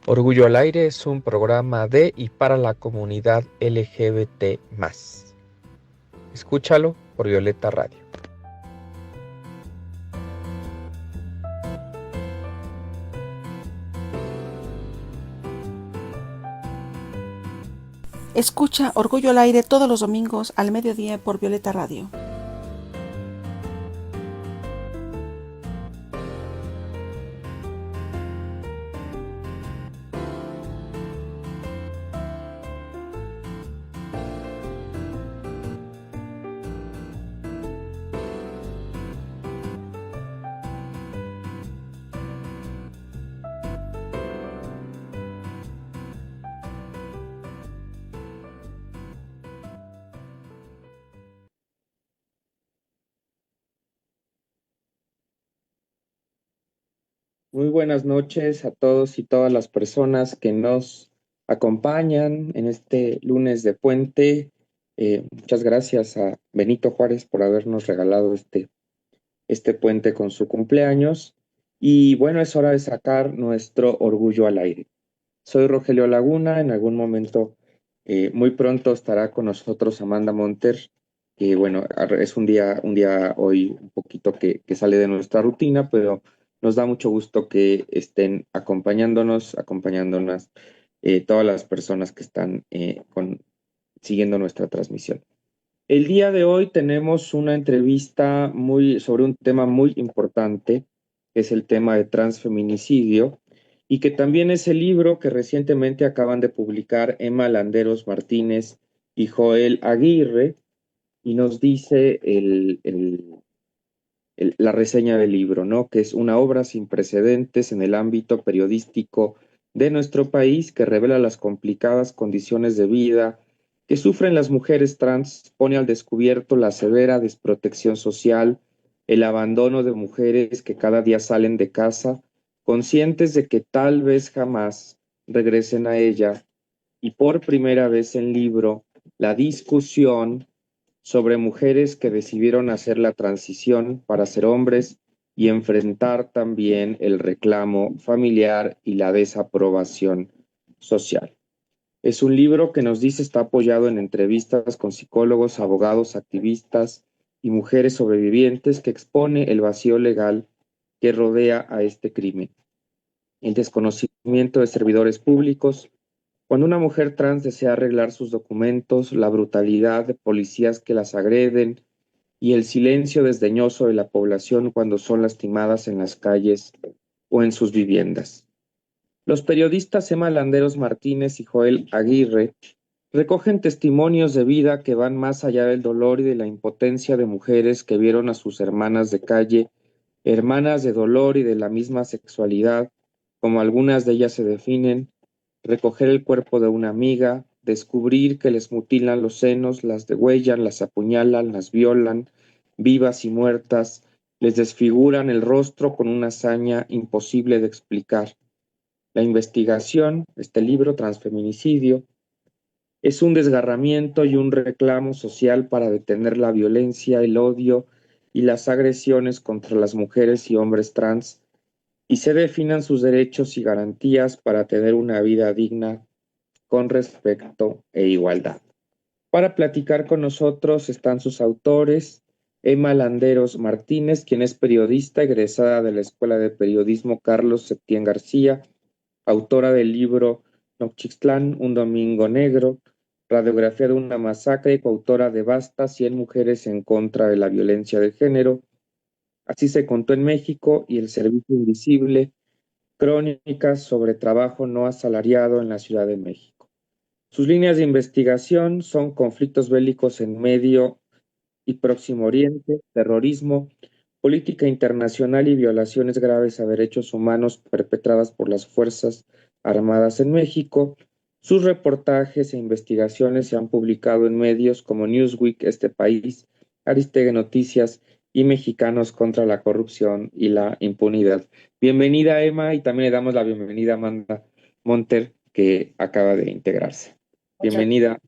Orgullo al Aire es un programa de y para la comunidad LGBT+. Escúchalo por Violeta Radio. Escucha Orgullo al Aire todos los domingos al mediodía por Violeta Radio. Muy buenas noches a todos y todas las personas que nos acompañan en este lunes de puente. Muchas gracias a Benito Juárez por habernos regalado este puente con su cumpleaños. Y bueno, es hora de sacar nuestro orgullo al aire. Soy Rogelio Laguna, en algún momento, muy pronto estará con nosotros Amanda Monter, que bueno, es un día hoy un poquito que sale de nuestra rutina, pero nos da mucho gusto que estén acompañándonos todas las personas que están siguiendo nuestra transmisión. El día de hoy tenemos una entrevista sobre un tema muy importante, que es el tema de transfeminicidio, y que también es el libro que recientemente acaban de publicar Emma Landeros Martínez y Joel Aguirre, y nos dice la reseña del libro, ¿no? Que es una obra sin precedentes en el ámbito periodístico de nuestro país que revela las complicadas condiciones de vida que sufren las mujeres trans, pone al descubierto la severa desprotección social, el abandono de mujeres que cada día salen de casa, conscientes de que tal vez jamás regresen a ella, y por primera vez en libro, la discusión sobre mujeres que decidieron hacer la transición para ser hombres y enfrentar también el reclamo familiar y la desaprobación social. Es un libro que nos dice está apoyado en entrevistas con psicólogos, abogados, activistas y mujeres sobrevivientes que expone el vacío legal que rodea a este crimen, el desconocimiento de servidores públicos. Cuando una mujer trans desea arreglar sus documentos, la brutalidad de policías que las agreden y el silencio desdeñoso de la población cuando son lastimadas en las calles o en sus viviendas. Los periodistas Emma Landeros Martínez y Joel Aguirre recogen testimonios de vida que van más allá del dolor y de la impotencia de mujeres que vieron a sus hermanas de calle, hermanas de dolor y de la misma sexualidad, como algunas de ellas se definen, recoger el cuerpo de una amiga, descubrir que les mutilan los senos, las degüellan, las apuñalan, las violan, vivas y muertas, les desfiguran el rostro con una hazaña imposible de explicar. La investigación, este libro, Transfeminicidio, es un desgarramiento y un reclamo social para detener la violencia, el odio y las agresiones contra las mujeres y hombres trans y se definan sus derechos y garantías para tener una vida digna con respeto e igualdad. Para platicar con nosotros están sus autores, Emma Landeros Martínez, quien es periodista egresada de la Escuela de Periodismo Carlos Septién García, autora del libro Nochixtlán, un domingo negro, radiografía de una masacre y coautora de Basta, 100 mujeres en contra de la violencia de género, Así se contó en México y El servicio invisible, crónicas sobre trabajo no asalariado en la Ciudad de México. Sus líneas de investigación son conflictos bélicos en Medio y Próximo Oriente, terrorismo, política internacional y violaciones graves a derechos humanos perpetradas por las Fuerzas Armadas en México. Sus reportajes e investigaciones se han publicado en medios como Newsweek, Este País, Aristegui Noticias y Mexicanos contra la Corrupción y la Impunidad. Bienvenida, Emma, y también le damos la bienvenida a Amanda Monter, que acaba de integrarse. Bienvenida.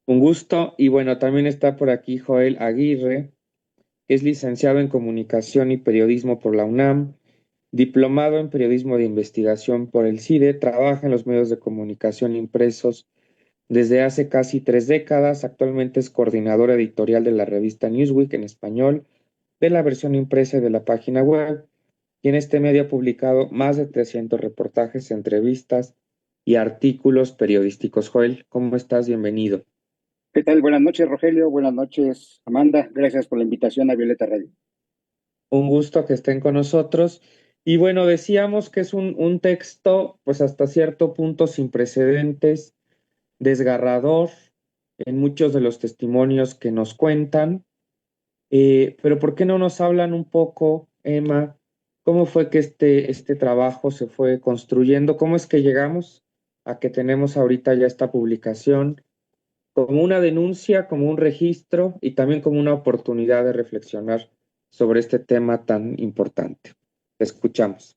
Un gusto. Y bueno, también está por aquí Joel Aguirre, que es licenciado en Comunicación y Periodismo por la UNAM, diplomado en periodismo de investigación por el CIDE, trabaja en los medios de comunicación impresos desde hace casi 3 décadas. Actualmente es coordinadora editorial de la revista Newsweek en español, de la versión impresa y de la página web, y en este medio ha publicado más de 300 reportajes, entrevistas y artículos periodísticos. Joel, ¿cómo estás? Bienvenido. ¿Qué tal? Buenas noches, Rogelio. Buenas noches, Amanda. Gracias por la invitación a Violeta Radio. Un gusto que estén con nosotros. Y bueno, decíamos que es un texto, pues hasta cierto punto sin precedentes, desgarrador en muchos de los testimonios que nos cuentan. Pero ¿por qué no nos hablan un poco, Emma? ¿Cómo fue que este trabajo se fue construyendo? ¿Cómo es que llegamos a que tenemos ahorita ya esta publicación como una denuncia, como un registro y también como una oportunidad de reflexionar sobre este tema tan importante? Te escuchamos.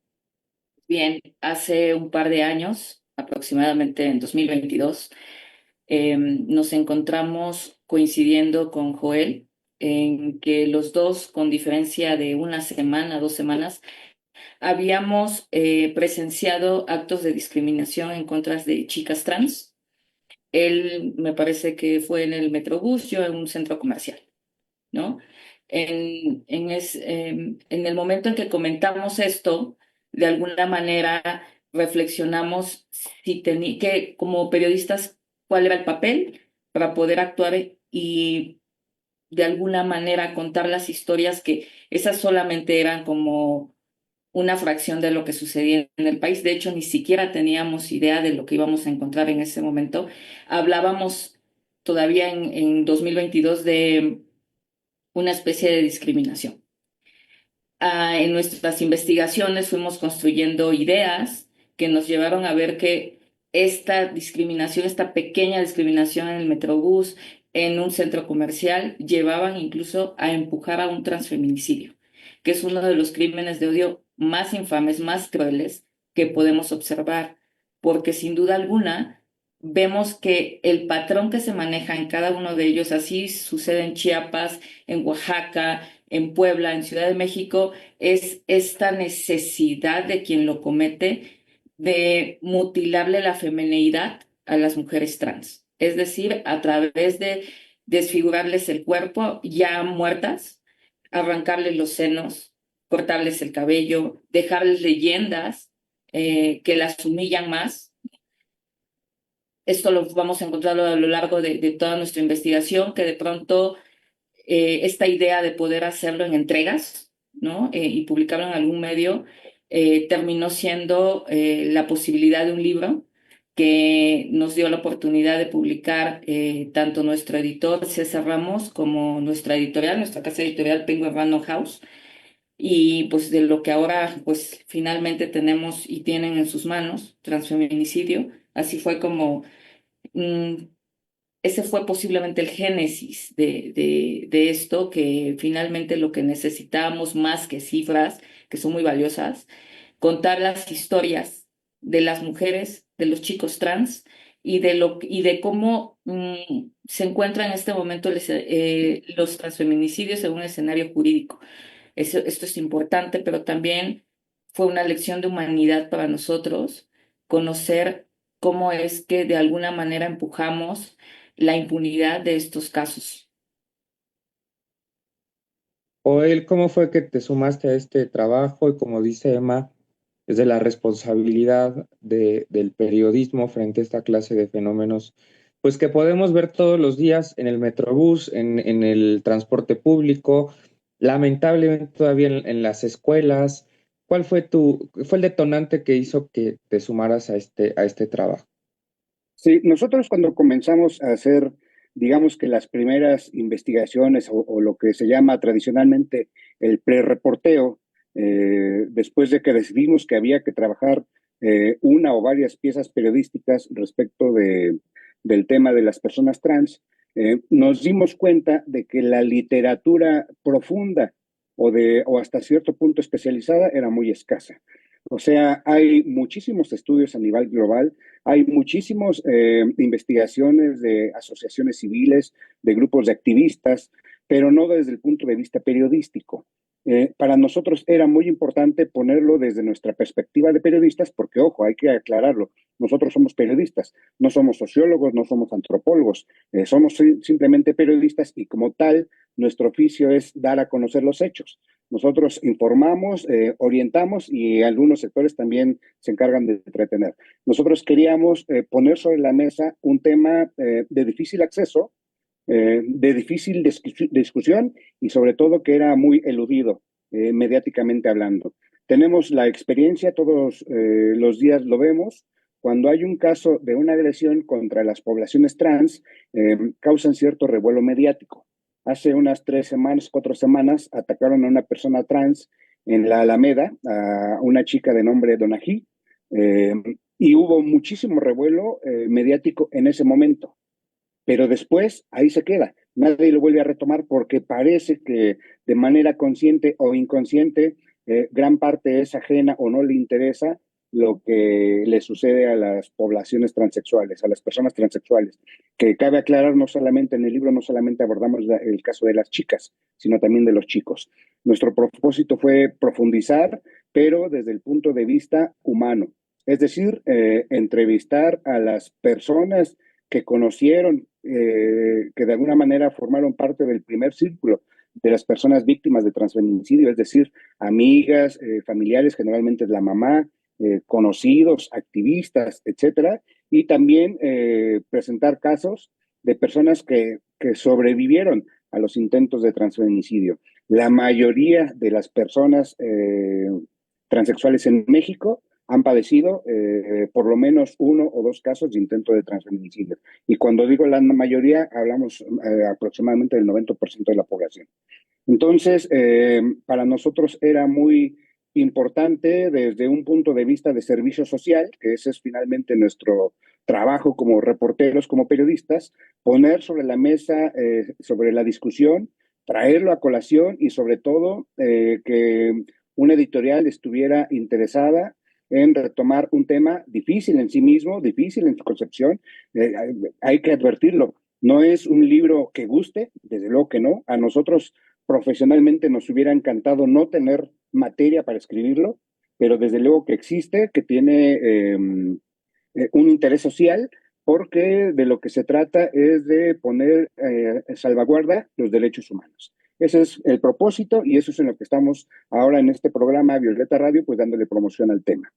Bien, hace un par de años, aproximadamente en 2022, nos encontramos coincidiendo con Joel en que los dos, con diferencia de una semana, 2 semanas, habíamos presenciado actos de discriminación en contra de chicas trans. Él me parece que fue en el Metrobús, yo en un centro comercial, ¿no? En el momento en que comentamos esto, de alguna manera reflexionamos que como periodistas cuál era el papel para poder actuar y de alguna manera contar las historias que esas solamente eran como una fracción de lo que sucedía en el país. De hecho, ni siquiera teníamos idea de lo que íbamos a encontrar en ese momento. Hablábamos todavía en 2022 de una especie de discriminación. En nuestras investigaciones fuimos construyendo ideas que nos llevaron a ver que esta discriminación, esta pequeña discriminación en el Metrobús, en un centro comercial, llevaban incluso a empujar a un transfeminicidio, que es uno de los crímenes de odio más infames, más crueles que podemos observar, porque sin duda alguna vemos que el patrón que se maneja en cada uno de ellos, así sucede en Chiapas, en Oaxaca, en Puebla, en Ciudad de México, es esta necesidad de quien lo comete de mutilarle la femineidad a las mujeres trans. Es decir, a través de desfigurarles el cuerpo ya muertas, arrancarles los senos, cortarles el cabello, dejarles leyendas que las humillan más. Esto lo vamos a encontrar a lo largo de toda nuestra investigación, que de pronto esta idea de poder hacerlo en entregas, ¿no? Y publicarlo en algún medio, terminó siendo la posibilidad de un libro que nos dio la oportunidad de publicar tanto nuestro editor César Ramos como nuestra editorial, nuestra casa editorial Penguin Random House, y pues de lo que ahora pues finalmente tenemos y tienen en sus manos, Transfeminicidio. Así fue como mm, ese fue posiblemente el génesis de esto, que finalmente lo que necesitábamos más que cifras, que son muy valiosas, contar las historias de las mujeres, de los chicos trans y de cómo se encuentran en este momento los transfeminicidios en un escenario jurídico. Esto es importante, pero también fue una lección de humanidad para nosotros conocer cómo es que de alguna manera empujamos la impunidad de estos casos. Joel, ¿cómo fue que te sumaste a este trabajo? Y como dice Emma, es de la responsabilidad del periodismo frente a esta clase de fenómenos, pues que podemos ver todos los días en el Metrobús, en el transporte público, lamentablemente todavía en las escuelas. ¿Cuál fue fue el detonante que hizo que te sumaras a este trabajo? Sí, nosotros cuando comenzamos a hacer, digamos que las primeras investigaciones o lo que se llama tradicionalmente el pre-reporteo, después de que decidimos que había que trabajar una o varias piezas periodísticas respecto del tema de las personas trans, nos dimos cuenta de que la literatura profunda o hasta cierto punto especializada era muy escasa. O sea, hay muchísimos estudios a nivel global, hay muchísimas investigaciones de asociaciones civiles, de grupos de activistas, pero no desde el punto de vista periodístico. Para nosotros era muy importante ponerlo desde nuestra perspectiva de periodistas, porque, ojo, hay que aclararlo, nosotros somos periodistas, no somos sociólogos, no somos antropólogos, somos simplemente periodistas y como tal, nuestro oficio es dar a conocer los hechos. Nosotros informamos, orientamos y algunos sectores también se encargan de entretener. Nosotros queríamos poner sobre la mesa un tema de difícil acceso, de difícil discusión y sobre todo que era muy eludido mediáticamente hablando. Tenemos la experiencia, todos los días lo vemos, cuando hay un caso de una agresión contra las poblaciones trans, causan cierto revuelo mediático. Hace unas 3 semanas, 4 semanas, atacaron a una persona trans en la Alameda, a una chica de nombre Donají, eh, y hubo muchísimo revuelo mediático en ese momento, pero después ahí se queda. Nadie lo vuelve a retomar porque parece que de manera consciente o inconsciente, gran parte es ajena o no le interesa lo que le sucede a las poblaciones transexuales, a las personas transexuales. Que cabe aclarar, no solamente en el libro, no solamente abordamos el caso de las chicas, sino también de los chicos. Nuestro propósito fue profundizar, pero desde el punto de vista humano. Es decir, entrevistar a las personas que conocieron, que de alguna manera formaron parte del primer círculo de las personas víctimas de transfeminicidio, es decir, amigas, familiares, generalmente es la mamá, conocidos, activistas, etcétera, y también presentar casos de personas que sobrevivieron a los intentos de transfeminicidio. La mayoría de las personas transexuales en México han padecido por lo menos 1 o 2 casos de intento de transfeminicidio. Y cuando digo la mayoría, hablamos aproximadamente del 90% de la población. Entonces, para nosotros era muy importante desde un punto de vista de servicio social, que ese es finalmente nuestro trabajo como reporteros, como periodistas, poner sobre la mesa, sobre la discusión, traerlo a colación y sobre todo que una editorial estuviera interesada en retomar un tema difícil en sí mismo, difícil en su concepción. Hay que advertirlo, no es un libro que guste, desde luego que no. A nosotros profesionalmente nos hubiera encantado no tener materia para escribirlo, pero desde luego que existe, que tiene un interés social, porque de lo que se trata es de poner salvaguarda los derechos humanos. Ese es el propósito y eso es en lo que estamos ahora en este programa Violeta Radio, pues dándole promoción al tema.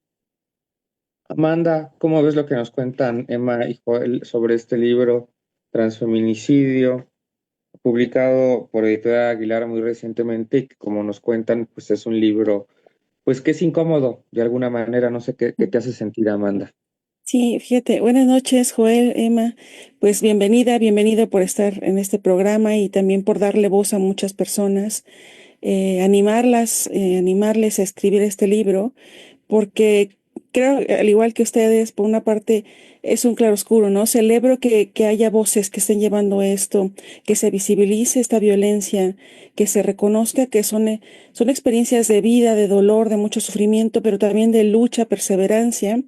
Amanda, ¿cómo ves lo que nos cuentan Emma y Joel sobre este libro, Transfeminicidio, publicado por Editorial Aguilar muy recientemente y que como nos cuentan, pues es un libro, pues que es incómodo de alguna manera, no sé qué te hace sentir, Amanda? Sí, fíjate, buenas noches, Joel, Emma. Pues bienvenida por estar en este programa y también por darle voz a muchas personas, animarles a escribir este libro, porque creo, al igual que ustedes, por una parte, es un claroscuro, ¿no? Celebro que haya voces que estén llevando esto, que se visibilice esta violencia, que se reconozca que son experiencias de vida, de dolor, de mucho sufrimiento, pero también de lucha, perseverancia.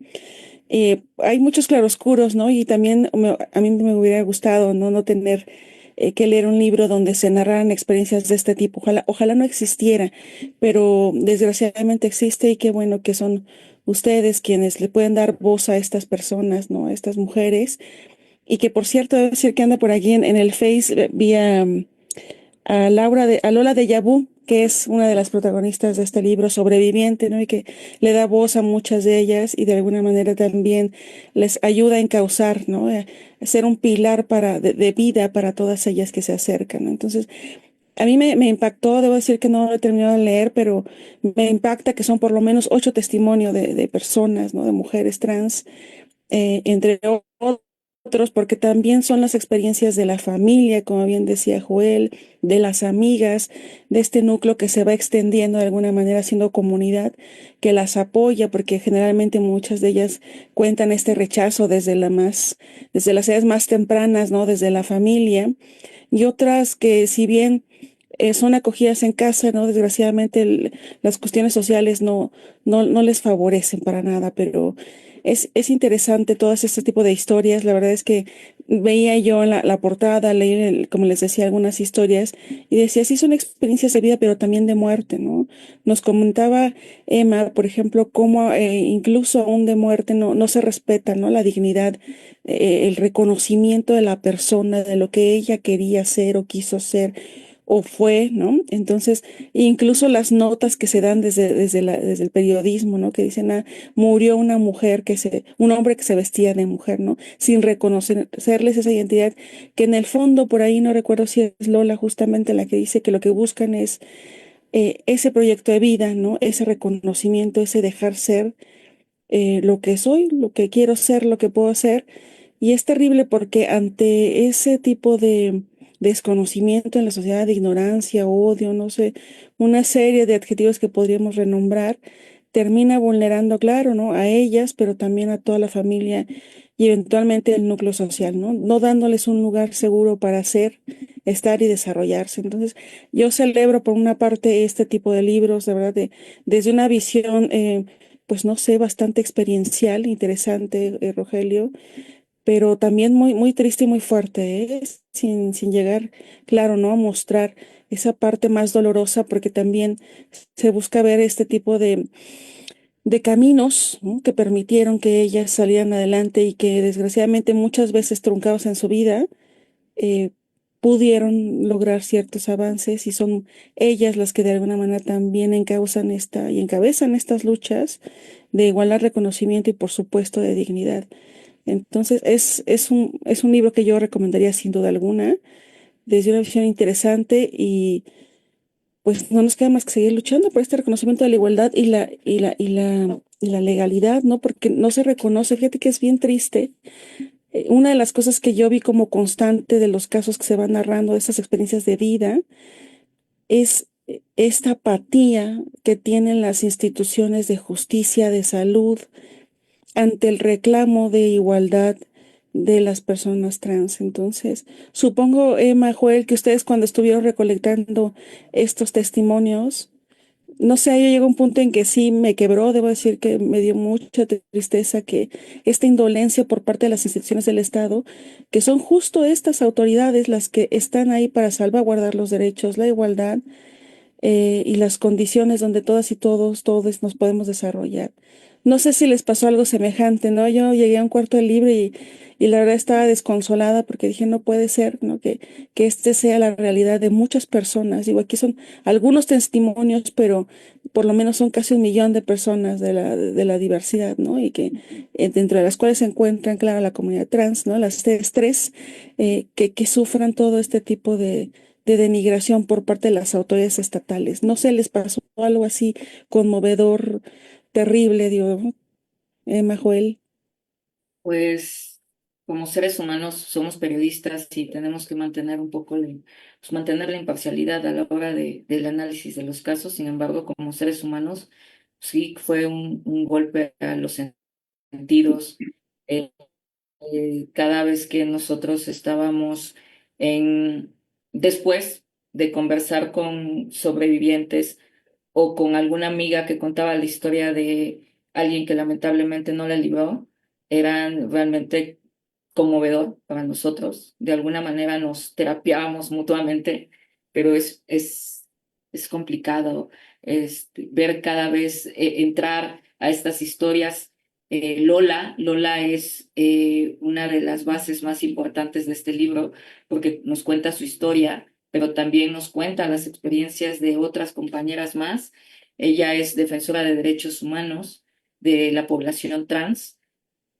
Hay muchos claroscuros, ¿no? Y también a mí me hubiera gustado, ¿no? No tener que leer un libro donde se narraran experiencias de este tipo. Ojalá no existiera, pero desgraciadamente existe y qué bueno que son ustedes quienes le pueden dar voz a estas personas, ¿no? A estas mujeres. Y que por cierto, debo decir que anda por allí en el Face, vía a Lola de Yabú, que es una de las protagonistas de este libro, sobreviviente, ¿no? Y que le da voz a muchas de ellas y de alguna manera también les ayuda a encauzar, ¿no? A ser un pilar de vida para todas ellas que se acercan, ¿no? Entonces, a mí me impactó, debo decir que no lo he terminado de leer, pero me impacta que son por lo menos 8 testimonios de personas, ¿no? De mujeres trans, entre otros, porque también son las experiencias de la familia, como bien decía Joel, de las amigas, de este núcleo que se va extendiendo de alguna manera, siendo comunidad que las apoya, porque generalmente muchas de ellas cuentan este rechazo desde las edades más tempranas, ¿no? Desde la familia, y otras que si bien son acogidas en casa, ¿no? Desgraciadamente las cuestiones sociales no les favorecen para nada, pero es interesante todo este tipo de historias. La verdad es que veía yo la portada, leí, como les decía, algunas historias y decía, sí son experiencias de vida, pero también de muerte, ¿no? Nos comentaba Emma, por ejemplo, cómo incluso aún de muerte no se respeta, ¿no? La dignidad, el reconocimiento de la persona, de lo que ella quería ser o quiso ser o fue, ¿no? Entonces, incluso las notas que se dan desde el periodismo, ¿no? Que dicen, murió una mujer un hombre que se vestía de mujer, ¿no? Sin reconocerles esa identidad, que en el fondo, por ahí no recuerdo si es Lola justamente la que dice que lo que buscan es ese proyecto de vida, ¿no? Ese reconocimiento, ese dejar ser lo que soy, lo que quiero ser, lo que puedo ser. Y es terrible porque ante ese tipo de desconocimiento en la sociedad, de ignorancia, odio, no sé, una serie de adjetivos que podríamos renombrar, termina vulnerando, claro, ¿no? A ellas, pero también a toda la familia y eventualmente el núcleo social, ¿no? No dándoles un lugar seguro para ser, estar y desarrollarse. Entonces, yo celebro por una parte este tipo de libros, de verdad, desde una visión, pues no sé, bastante experiencial, interesante, Rogelio, pero también muy triste y muy fuerte, ¿eh? Sin llegar, claro, ¿no? A mostrar esa parte más dolorosa, porque también se busca ver este tipo de caminos, ¿no? Que permitieron que ellas salieran adelante y que desgraciadamente muchas veces truncados en su vida, eh, pudieron lograr ciertos avances y son ellas las que de alguna manera también encausan y encabezan estas luchas de igualdad, reconocimiento y por supuesto de dignidad. Entonces, es un libro que yo recomendaría sin duda alguna, desde una visión interesante y pues no nos queda más que seguir luchando por este reconocimiento de la igualdad y la legalidad, ¿no? Porque no se reconoce, fíjate que es bien triste. Una de las cosas que yo vi como constante de los casos que se van narrando, de estas experiencias de vida, es esta apatía que tienen las instituciones de justicia, de salud, ante el reclamo de igualdad de las personas trans. Entonces, supongo, Emma, Joel, que ustedes cuando estuvieron recolectando estos testimonios, no sé, yo llegué a un punto en que sí me quebró, debo decir que me dio mucha tristeza que esta indolencia por parte de las instituciones del Estado, que son justo estas autoridades las que están ahí para salvaguardar los derechos, la igualdad, y las condiciones donde todas y todos nos podemos desarrollar. No sé si les pasó algo semejante, ¿no? Yo llegué a un cuarto del libro y la verdad estaba desconsolada porque dije, no puede ser, ¿no? Que este sea la realidad de muchas personas. Digo, aquí son algunos testimonios, pero por lo menos son casi 1 millón de personas de la diversidad, ¿no? Y que dentro de las cuales se encuentran, claro, la comunidad trans, ¿no? Las tres, que sufran todo este tipo de denigración por parte de las autoridades estatales. ¿No se les pasó algo así conmovedor, terrible, digo, Joel? Pues como seres humanos somos periodistas y tenemos que mantener un poco pues, mantener la imparcialidad a la hora del análisis de los casos. Sin embargo, como seres humanos, sí fue un golpe a los sentidos. Eh, Cada vez que nosotros estábamos después de conversar con sobrevivientes o con alguna amiga que contaba la historia de alguien que lamentablemente no la libró, eran realmente conmovedor para nosotros. De alguna manera nos terapiábamos mutuamente, pero es complicado ver cada vez entrar a estas historias. Lola es una de las bases más importantes de este libro porque nos cuenta su historia, pero también nos cuenta las experiencias de otras compañeras más. Ella es defensora de derechos humanos de la población trans,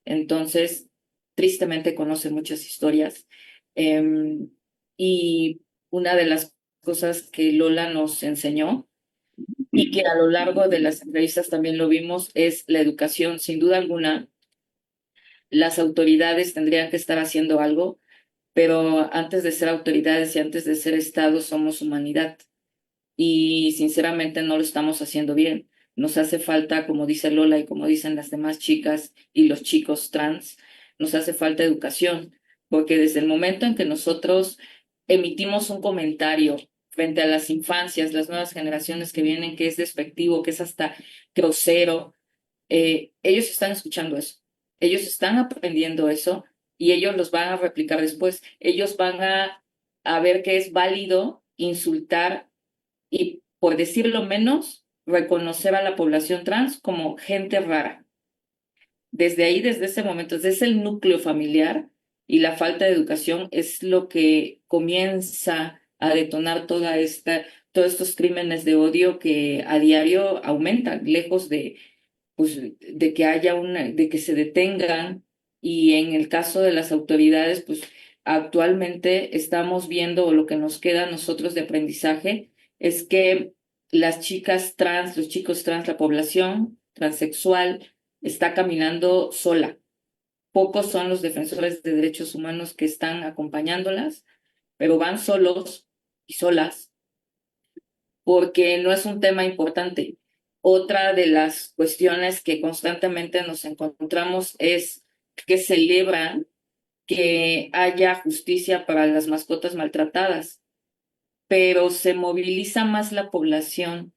entonces tristemente conoce muchas historias. Em, y una de las cosas que Lola nos enseñó y que a lo largo de las entrevistas también lo vimos es la educación. Sin duda alguna, las autoridades tendrían que estar haciendo algo, pero antes de ser autoridades y antes de ser Estado somos humanidad y sinceramente no lo estamos haciendo bien. Nos hace falta, como dice Lola y como dicen las demás chicas y los chicos trans, nos hace falta educación, porque desde el momento en que nosotros emitimos un comentario frente a las infancias, las nuevas generaciones que vienen, que es despectivo, que es hasta grosero, ellos están escuchando eso. Ellos están aprendiendo eso y ellos los van a replicar después. Ellos van a ver que es válido insultar y, por decirlo menos, reconocer a la población trans como gente rara. Desde ahí, desde ese momento, desde el núcleo familiar y la falta de educación es lo que comienza a detonar todos estos crímenes de odio que a diario aumentan, lejos de, pues, de que haya de que se detengan. Y en el caso de las autoridades, pues actualmente estamos viendo, o lo que nos queda a nosotros de aprendizaje, es que las chicas trans, los chicos trans, la población transexual está caminando sola. Pocos son los defensores de derechos humanos que están acompañándolas, pero van solos y solas porque no es un tema importante. Otra de las cuestiones que constantemente nos encontramos es que celebran que haya justicia para las mascotas maltratadas, pero se moviliza más la población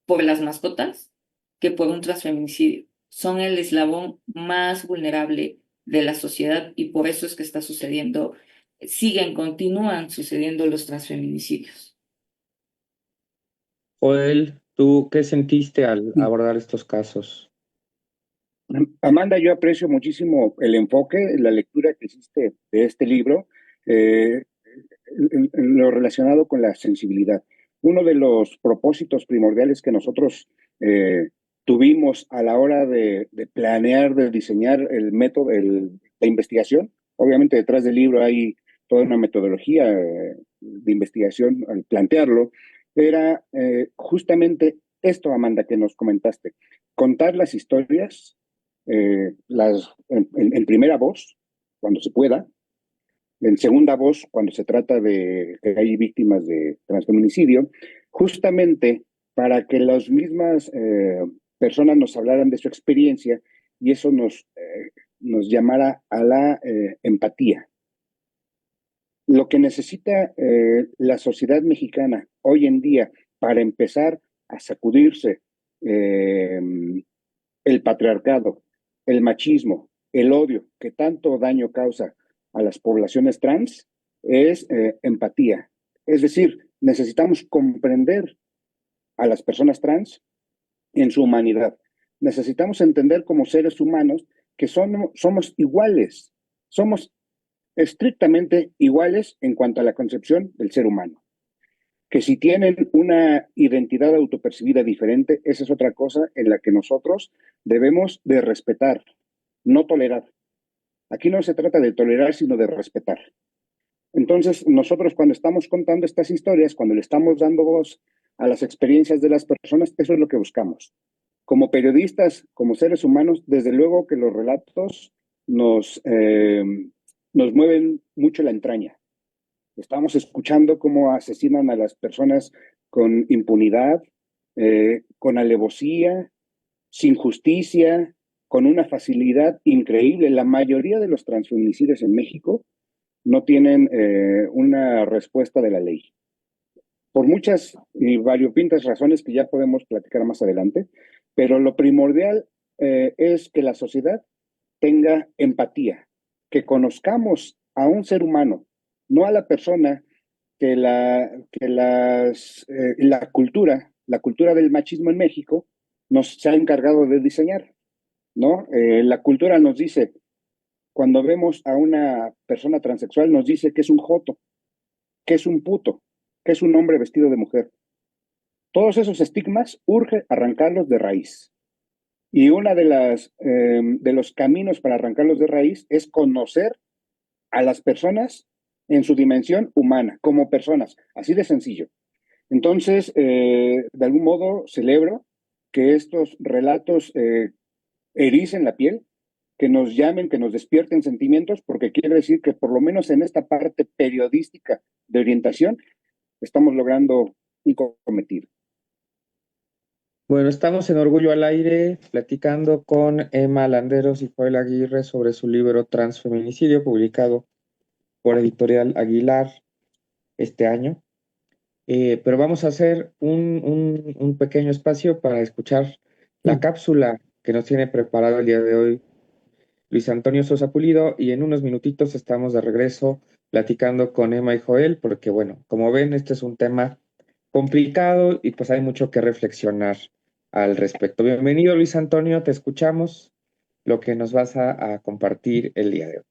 por las mascotas que por un transfeminicidio. Son el eslabón más vulnerable de la sociedad y por eso es que está sucediendo, continúan sucediendo los transfeminicidios. Joel, ¿tú qué sentiste al abordar estos casos? Amanda, yo aprecio muchísimo el enfoque, la lectura que hiciste de este libro, en lo relacionado con la sensibilidad. Uno de los propósitos primordiales que nosotros tuvimos a la hora de planear, de diseñar el método, la investigación, obviamente detrás del libro hay toda una metodología de investigación al plantearlo, era justamente esto, Amanda, que nos comentaste, contar las historias en primera voz, cuando se pueda, en segunda voz, cuando se trata de que hay víctimas de transfeminicidio, justamente para que las mismas personas nos hablaran de su experiencia y eso nos llamara a la empatía. Lo que necesita la sociedad mexicana hoy en día para empezar a sacudirse el patriarcado, el machismo, el odio que tanto daño causa a las poblaciones trans es empatía. Es decir, necesitamos comprender a las personas trans en su humanidad. Necesitamos entender como seres humanos que somos iguales, somos estrictamente iguales en cuanto a la concepción del ser humano. Que si tienen una identidad autopercibida diferente, esa es otra cosa en la que nosotros debemos de respetar, no tolerar. Aquí no se trata de tolerar, sino de respetar. Entonces, nosotros cuando estamos contando estas historias, cuando le estamos dando voz a las experiencias de las personas, eso es lo que buscamos. Como periodistas, como seres humanos, desde luego que los relatos nos mueven mucho la entraña. Estamos escuchando cómo asesinan a las personas con impunidad, con alevosía, sin justicia, con una facilidad increíble. La mayoría de los transfeminicidios en México no tienen una respuesta de la ley. Por muchas y variopintas razones que ya podemos platicar más adelante, pero lo primordial es que la sociedad tenga empatía, que conozcamos a un ser humano, no a la persona la cultura del machismo en México se ha encargado de diseñar, ¿no? La cultura nos dice, cuando vemos a una persona transexual, nos dice que es un joto, que es un puto, que es un hombre vestido de mujer. Todos esos estigmas urge arrancarlos de raíz. Y una de los caminos para arrancarlos de raíz es conocer a las personas en su dimensión humana, como personas, así de sencillo. Entonces, de algún modo, celebro que estos relatos ericen la piel, que nos llamen, que nos despierten sentimientos, porque quiere decir que por lo menos en esta parte periodística de orientación estamos logrando un cometido. Bueno, estamos en Orgullo al Aire platicando con Emma Landeros y Joel Aguirre sobre su libro Transfeminicidio, publicado por Editorial Aguilar este año. Pero vamos a hacer un pequeño espacio para escuchar la cápsula que nos tiene preparado el día de hoy Luis Antonio Sosa Pulido, y en unos minutitos estamos de regreso platicando con Emma y Joel, porque bueno, como ven, este es un tema complicado y pues hay mucho que reflexionar al respecto. Bienvenido, Luis Antonio, te escuchamos lo que nos vas a compartir el día de hoy.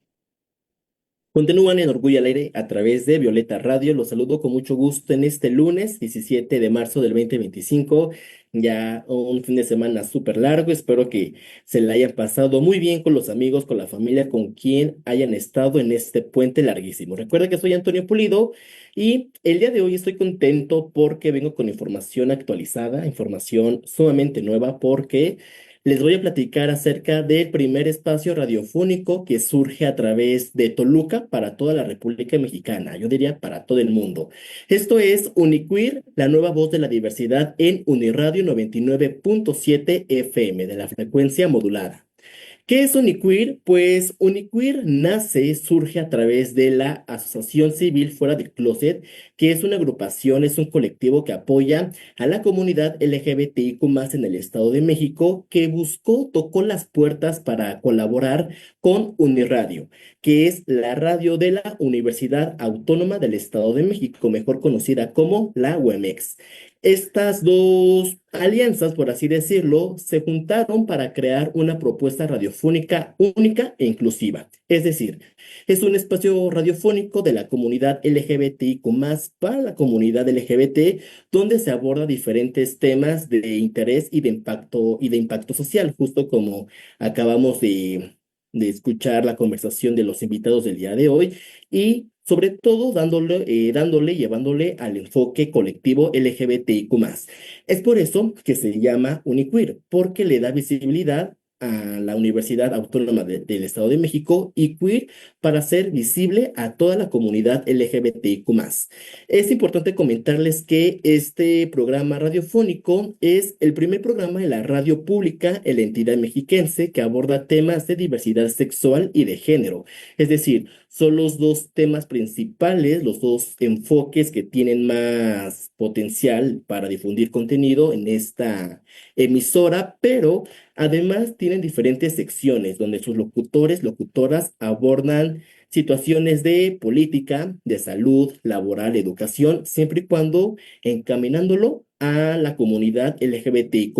Continúan en Orgullo al Aire a través de Violeta Radio. Los saludo con mucho gusto en este lunes 17 de marzo del 2025. Ya un fin de semana súper largo. Espero que se la hayan pasado muy bien con los amigos, con la familia, con quien hayan estado en este puente larguísimo. Recuerda que soy Antonio Pulido y el día de hoy estoy contento porque vengo con información actualizada, información sumamente nueva porque les voy a platicar acerca del primer espacio radiofónico que surge a través de Toluca para toda la República Mexicana, yo diría para todo el mundo. Esto es Uniqueer, la nueva voz de la diversidad en Uniradio 99.7 FM de la frecuencia modulada. ¿Qué es Uniqueer? Pues Uniqueer nace, surge a través de la Asociación Civil Fuera del Closet, que es una agrupación, es un colectivo que apoya a la comunidad LGBTIQ+ en el Estado de México, que tocó las puertas para colaborar con Uniradio, que es la radio de la Universidad Autónoma del Estado de México, mejor conocida como la UEMEX. Estas dos alianzas, por así decirlo, se juntaron para crear una propuesta radiofónica única e inclusiva. Es decir, es un espacio radiofónico de la comunidad LGBTIQ+, para la comunidad LGBT, donde se aborda diferentes temas de interés y de impacto social, justo como acabamos de escuchar la conversación de los invitados del día de hoy y sobre todo llevándole al enfoque colectivo LGBTIQ+. Es por eso que se llama Uniqueer, porque le da visibilidad a la Universidad Autónoma del Estado de México y queer para hacer visible a toda la comunidad LGBTIQ+. Es importante comentarles que este programa radiofónico es el primer programa de la radio pública en la entidad mexiquense que aborda temas de diversidad sexual y de género. Es decir, son los dos temas principales, los dos enfoques que tienen más potencial para difundir contenido en esta emisora, pero además tienen diferentes secciones donde sus locutoras abordan situaciones de política, de salud, laboral, educación, siempre y cuando encaminándolo a la comunidad LGBTIQ+.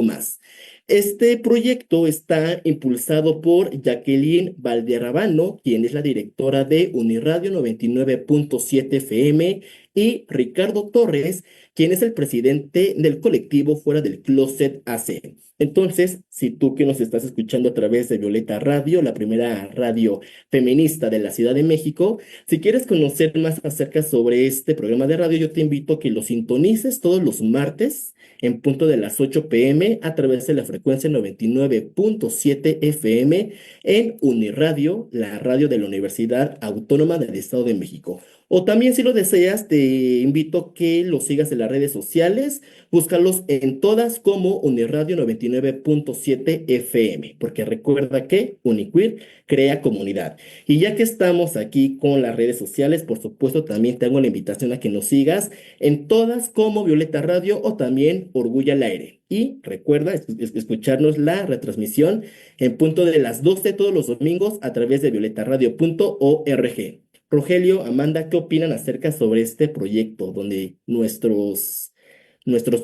Este proyecto está impulsado por Jacqueline Valderrabano, quien es la directora de Uniradio 99.7 FM, y Ricardo Torres, quien es el presidente del colectivo Fuera del Closet AC. Entonces, si tú que nos estás escuchando a través de Violeta Radio, la primera radio feminista de la Ciudad de México, si quieres conocer más acerca sobre este programa de radio, yo te invito a que lo sintonices todos los martes en punto de las 8 p.m. a través de la frecuencia 99.7 FM en Uniradio, la radio de la Universidad Autónoma del Estado de México. O también, si lo deseas, te invito a que los sigas en las redes sociales. Búscalos en todas como Uniradio 99.7 FM, porque recuerda que Uniqueer crea comunidad. Y ya que estamos aquí con las redes sociales, por supuesto, también te hago la invitación a que nos sigas en todas como Violeta Radio o también Orgullo al Aire. Y recuerda escucharnos la retransmisión en punto de las 12 todos los domingos a través de violetaradio.org. Rogelio, Amanda, ¿qué opinan acerca sobre este proyecto donde nuestros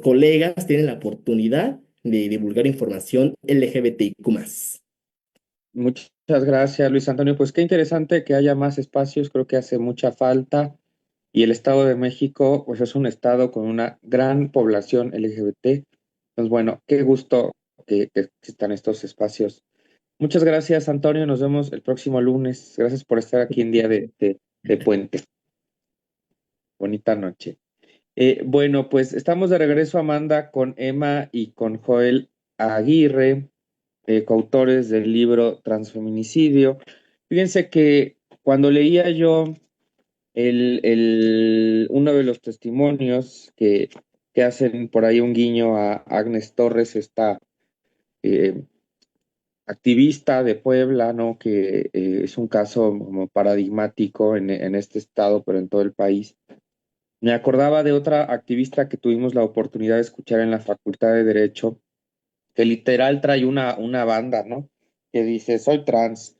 colegas tienen la oportunidad de divulgar información LGBTIQ+? Muchas gracias, Luis Antonio. Pues qué interesante que haya más espacios, creo que hace mucha falta. Y el Estado de México, pues es un estado con una gran población LGBT. Pues bueno, qué gusto que existan estos espacios. Muchas gracias, Antonio. Nos vemos el próximo lunes. Gracias por estar aquí en día de puente. Bonita noche. Bueno, pues estamos de regreso, Amanda, con Emma y con Joel Aguirre, coautores del libro Transfeminicidio. Fíjense que cuando leía yo uno de los testimonios que hacen por ahí un guiño a Agnes Torres, esta eh, activista de Puebla, ¿no? Que es un caso como paradigmático en este estado, pero en todo el país. Me acordaba de otra activista que tuvimos la oportunidad de escuchar en la Facultad de Derecho, que literal trae una banda, ¿no? Que dice, soy trans,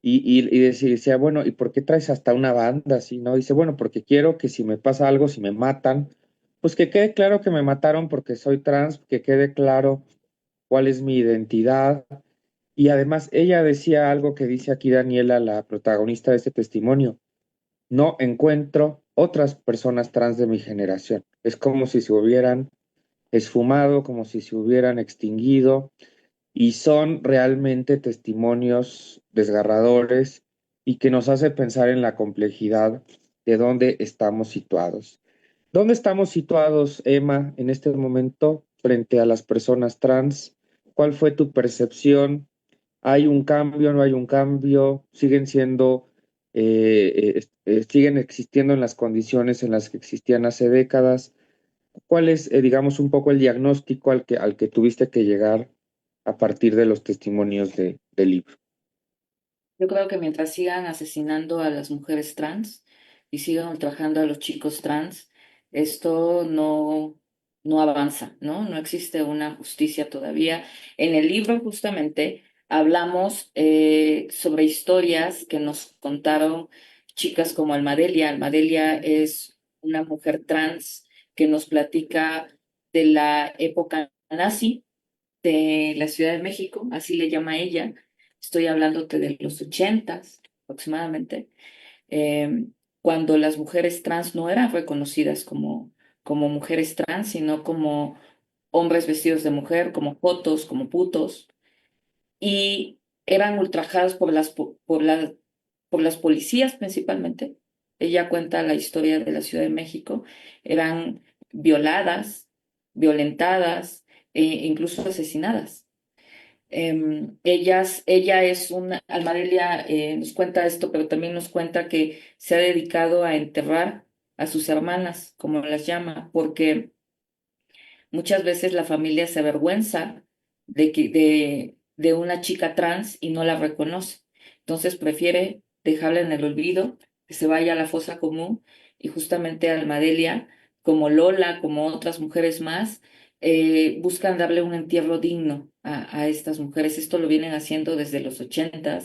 y decía, bueno, ¿y por qué traes hasta una banda así, no? Dice, bueno, porque quiero que si me pasa algo, si me matan, pues que quede claro que me mataron porque soy trans, que quede claro cuál es mi identidad. Y además ella decía algo que dice aquí Daniela, la protagonista de este testimonio: no encuentro otras personas trans de mi generación. Es como si se hubieran esfumado, como si se hubieran extinguido, y son realmente testimonios desgarradores y que nos hace pensar en la complejidad de dónde estamos situados. ¿Dónde estamos situados, Emma, en este momento frente a las personas trans? ¿Cuál fue tu percepción? ¿Hay un cambio, no hay un cambio? ¿Siguen siendo, siguen existiendo en las condiciones en las que existían hace décadas? ¿Cuál es, digamos, un poco el diagnóstico al que tuviste que llegar a partir de los testimonios del libro? Yo creo que mientras sigan asesinando a las mujeres trans y sigan ultrajando a los chicos trans, esto no avanza, ¿no? No existe una justicia todavía. En el libro justamente hablamos sobre historias que nos contaron chicas como Almadelia. Almadelia es una mujer trans que nos platica de la época nazi de la Ciudad de México, así le llama ella. Estoy hablándote de los 80 aproximadamente, eh, cuando las mujeres trans no eran reconocidas como mujeres trans, sino como hombres vestidos de mujer, como jotos, como putos, y eran ultrajadas por las policías principalmente. Ella cuenta la historia de la Ciudad de México. Eran violadas, violentadas e incluso asesinadas. Ella es una, Almadelia nos cuenta esto, pero también nos cuenta que se ha dedicado a enterrar a sus hermanas, como las llama, porque muchas veces la familia se avergüenza de una chica trans y no la reconoce. Entonces prefiere dejarla en el olvido, que se vaya a la fosa común, y justamente Almadelia, como Lola, como otras mujeres más, buscan darle un entierro digno a estas mujeres. Esto lo vienen haciendo desde los 80.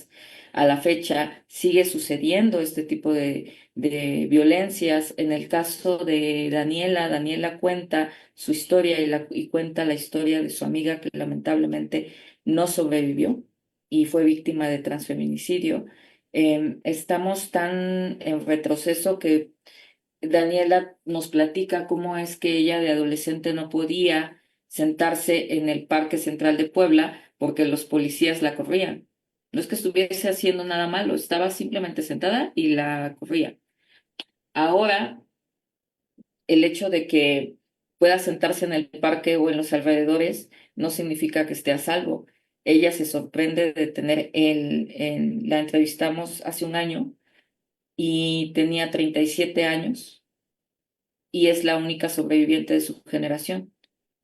A la fecha sigue sucediendo este tipo de violencias. En el caso de Daniela, Daniela cuenta su historia y cuenta la historia de su amiga que lamentablemente no sobrevivió y fue víctima de transfeminicidio. Estamos tan en retroceso que Daniela nos platica cómo es que ella de adolescente no podía sentarse en el Parque Central de Puebla porque los policías la corrían. No es que estuviese haciendo nada malo, estaba simplemente sentada y la corría. Ahora el hecho de que pueda sentarse en el parque o en los alrededores no significa que esté a salvo. Ella se sorprende de tener la entrevistamos hace un año y tenía 37 años y es la única sobreviviente de su generación.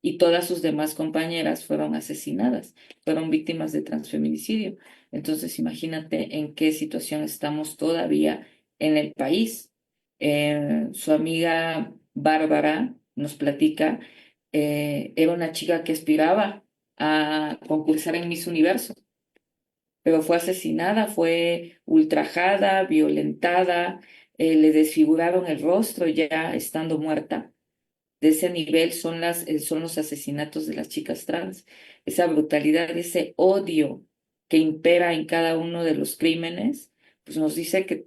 Y todas sus demás compañeras fueron asesinadas, fueron víctimas de transfeminicidio. Entonces, imagínate en qué situación estamos todavía en el país. Su amiga Bárbara nos platica, era una chica que aspiraba a concursar en Miss Universo, pero fue asesinada, fue ultrajada, violentada, le desfiguraron el rostro ya estando muerta. De ese nivel son los asesinatos de las chicas trans, esa brutalidad, ese odio que impera en cada uno de los crímenes, pues nos dice que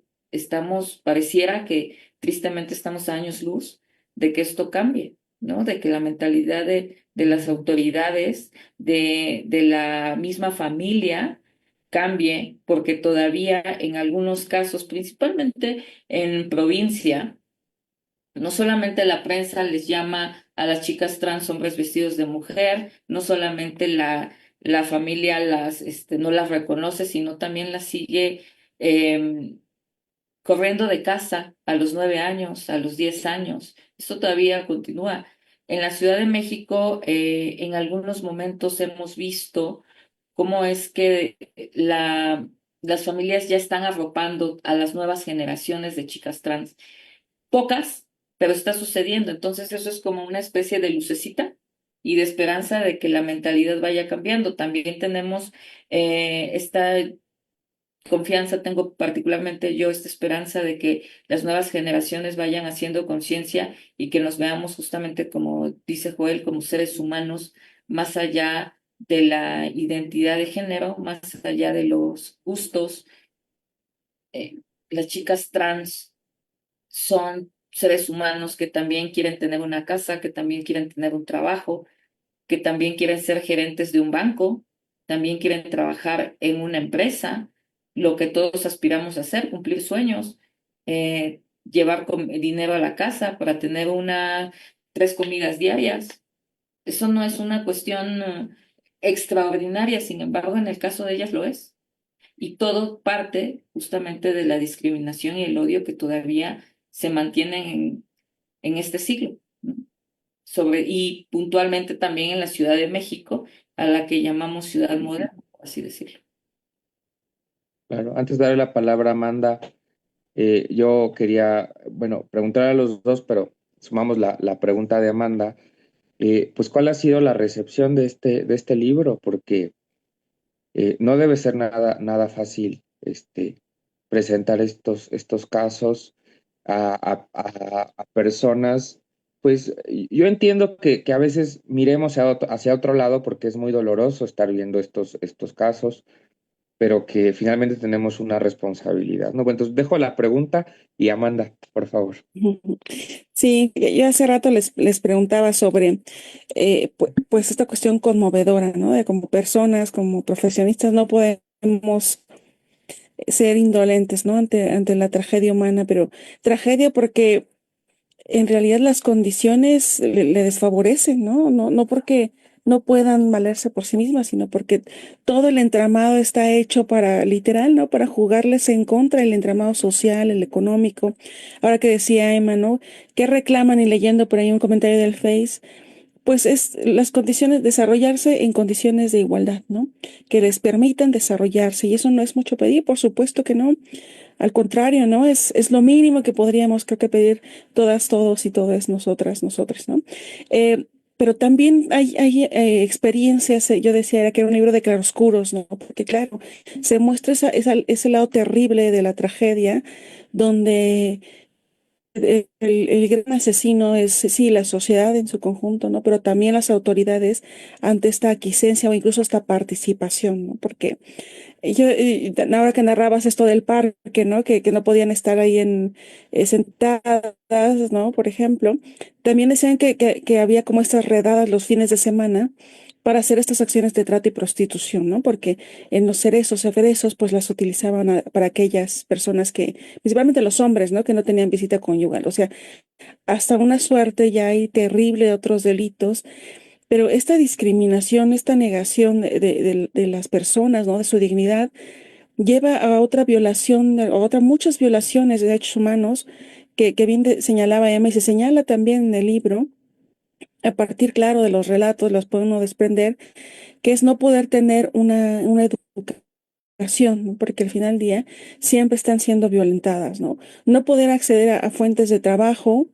pareciera que tristemente estamos a años luz de que esto cambie, ¿no? De que la mentalidad de las autoridades, de la misma familia, cambie, porque todavía en algunos casos, principalmente en provincia, no solamente la prensa les llama a las chicas trans hombres vestidos de mujer, no solamente la familia no las reconoce, sino también las sigue eh, corriendo de casa a los 9 años, a los 10 años. Esto todavía continúa. En la Ciudad de México, en algunos momentos hemos visto cómo es que las familias ya están arropando a las nuevas generaciones de chicas trans. Pocas, pero está sucediendo. Entonces eso es como una especie de lucecita y de esperanza de que la mentalidad vaya cambiando. También tenemos esta confianza, tengo particularmente yo esta esperanza de que las nuevas generaciones vayan haciendo conciencia y que nos veamos justamente, como dice Joel, como seres humanos, más allá de la identidad de género, más allá de los gustos. Las chicas trans son seres humanos que también quieren tener una casa, que también quieren tener un trabajo, que también quieren ser gerentes de un banco, también quieren trabajar en una empresa, lo que todos aspiramos a hacer, cumplir sueños, llevar dinero a la casa para tener 3 comidas diarias. Eso no es una cuestión extraordinaria, sin embargo, en el caso de ellas lo es. Y todo parte justamente de la discriminación y el odio que todavía se mantienen en este siglo, ¿no? Y puntualmente también en la Ciudad de México, a la que llamamos ciudad moderna, por así decirlo. Claro, antes de darle la palabra a Amanda, yo quería, bueno, preguntar a los dos, pero sumamos la pregunta de Amanda. Pues, ¿cuál ha sido la recepción de este libro? Porque no debe ser nada fácil presentar estos casos a personas. Pues yo entiendo que a veces miremos hacia otro lado porque es muy doloroso estar viendo estos casos, pero que finalmente tenemos una responsabilidad, ¿no? Bueno, entonces dejo la pregunta y Amanda, por favor. Sí, yo hace rato les preguntaba sobre pues esta cuestión conmovedora, ¿no? De como personas, como profesionistas, no podemos ser indolentes, ¿no? Ante la tragedia humana, pero tragedia porque en realidad las condiciones le desfavorecen, ¿no? No porque no puedan valerse por sí mismas, sino porque todo el entramado está hecho para, literal, ¿no? Para jugarles en contra, el entramado social, el económico. Ahora que decía Emma, ¿no? ¿Qué reclaman? Y leyendo por ahí un comentario del Face, pues es las condiciones, desarrollarse en condiciones de igualdad, ¿no? Que les permitan desarrollarse. Y eso no es mucho pedir, por supuesto que no. Al contrario, ¿no? Es lo mínimo que podríamos, creo que pedir todas, todos y todas nosotras, nosotros, ¿no? Eh, pero también hay experiencias, yo decía era que era un libro de claroscuros, ¿no? Porque claro, se muestra ese lado terrible de la tragedia, donde el gran asesino es, sí, la sociedad en su conjunto, ¿no? Pero también las autoridades ante esta aquiescencia o incluso esta participación, ¿no? Porque ahora que narrabas esto del parque, ¿no? Que no podían estar ahí sentadas, ¿no? Por ejemplo, también decían que había como estas redadas los fines de semana para hacer estas acciones de trata y prostitución, ¿no? Porque en los cerezos, pues las utilizaban para aquellas personas que, principalmente los hombres, ¿no? Que no tenían visita conyugal. O sea, hasta una suerte ya hay terrible de otros delitos, pero esta discriminación, esta negación de las personas, ¿no? De su dignidad, lleva a otra violación, a muchas violaciones de derechos humanos que bien señalaba Emma y se señala también en el libro, a partir, claro, de los relatos, los puede uno desprender, que es no poder tener una educación, ¿no? Porque al final del día siempre están siendo violentadas, ¿no? No poder acceder a fuentes de trabajo,